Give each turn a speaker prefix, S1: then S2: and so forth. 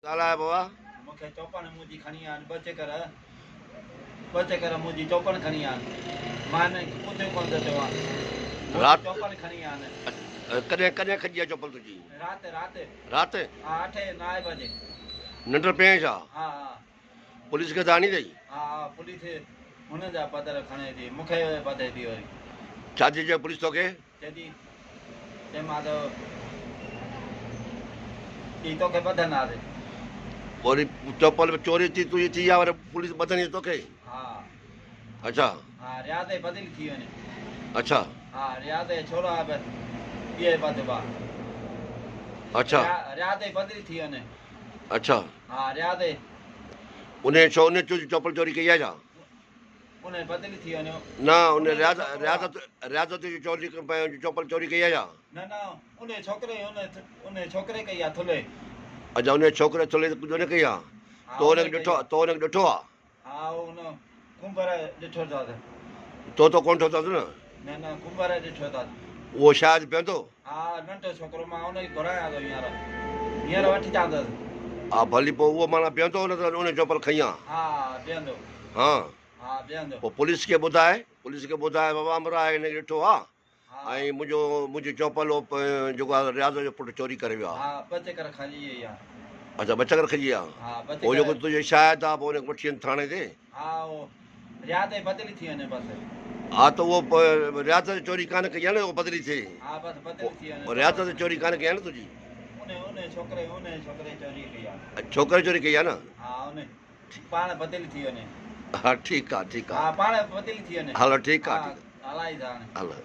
S1: ॻाल्हाए बाबा
S2: मूंखे चौपन मुंहिंजी खणी आन ॿ चकर मुंहिंजी चौपन खणी आन मां पुछियो कोन थो चवां
S1: रात
S2: चौपन खणी आन
S1: कॾहिं कॾहिं खॼी आहे चप्पल तुंहिंजी
S2: राति
S1: हा
S2: 8-9 बजे
S1: निंड पियई छा
S2: हा
S1: पुलिस खे दानी अथई
S2: हा पुलिस हुन जा पधर खणे थी मूंखे ॿधे थी वरी
S1: छा थी चए पुलिस तोखे
S2: चए मां त तोखे ॿधंदासीं
S1: वरी चप्पल चोरी थी तुंहिंजी थी आहे वरी पुलिस ॿधंदी तोखे
S2: हा
S1: अच्छा
S2: हा रियाज़ बदिली थी वञे
S1: अच्छा
S2: हा रियाज़ छोरा इहे ॿधबा
S1: अच्छा
S2: रियाज़ बदिली थी वञे
S1: अच्छा
S2: हा रियाज़
S1: उन छो उन चप्पल चोरी कई आहे छा
S2: उन बदिली थी वञो
S1: न उन रियाज़त चोरी चप्पल चोरी कई आहे छा
S2: न उन छोकिरे कई आहे थुले
S1: अच्छा उन छोकिरे थुले उन कई आहे तो हुनखे ॾिठो आहे
S2: हा उन कुंभर ॾिठो अथसि
S1: तो कोन ठो अथसि
S2: न कुंभर ॾिठो अथसि
S1: उहो शायदि पीअंदो
S2: हा नंढो छोकिरो मां हुनखे घुरायां थो हींअर वठी चांदसि
S1: हा भली पोइ उहो माना पीअंदो हुन त उन चप्पल खई आहे
S2: हा पीअंदो
S1: हा
S2: पीअंदो
S1: पोइ पुलिस खे ॿुधाए बाबा अमरा हिनखे ॾिठो आहे ऐं मुंहिंजी चप्पल जेको आहे रियाज़ जो पुटु चोरी करे वियो आहे
S2: हा 2 चकर खॼी वई आहे
S1: अच्छा 2 चकर खॼी आहे पोइ जेको तुंहिंजो शायदि आहे पोइ हुनखे वठी वञ थाणे ते
S2: हा उहो रियाज़ बदिली थी वञे बसि
S1: हा त उहो रियाज़त चोरी कान कई आहे न उहो बदिली थिए
S2: हा बसि बदिली थी वञे
S1: रियाज़त चोरी कान कई आहे न तुंहिंजी
S2: छोकिरे चोरी कई आहे
S1: छोकिरे चोरी कई आहे न
S2: हा पाण बदिली थी वञे
S1: हा ठीकु आहे
S2: हा पाण बदिली थी वञे
S1: हलो ठीकु आहे
S2: हलाई था
S1: हलो